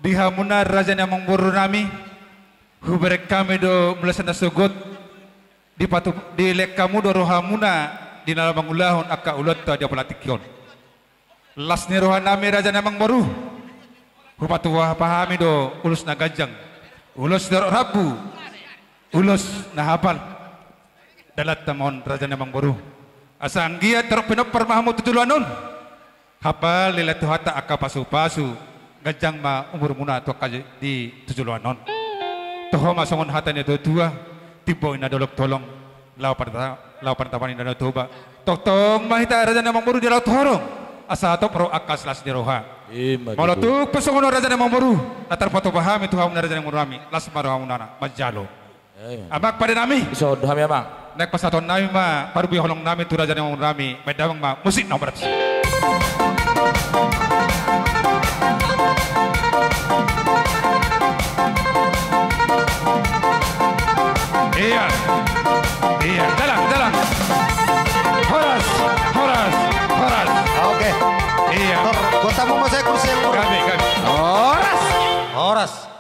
Dihamuna raja namang buru nami. Huberek kami do melasana sugut. Di lek kamu do rohamuna di nalamang ulahon akka ulot ta dia pelatikyon. Las ni rohan nami raja namang baru. Hupatuwa pahami do ulus na gajang. Ulus na rabu. Ulus na hapal. Dalat tamon raja namang baru. Asa anggiat terok pinopar mahamu tutuluan nun. Hapal lila tuhata akka pasu-pasu. Gajang ma umur muna tu akka di tutuluan nun. Tuho masongon hata ni dua tiboy na dolok tolong. Lau pantapanin na tuba. Totong mahita raja namang baru di laut horong. Asa to pro akas las di roha. Malotuk pasongon raja namang baru. Natar pato pahami tuha na raja namang baru. Las maroha unana majalo. Amak pada nami. Iso dohami abang. Naik pasaton nami ma paru biholong nami tu raja namang rami. Medawang ma musik nomor. Iya, iya, jalan. Horas. Oke. Iya. Buat tamu mau saya kursi yang Gabi. Horas.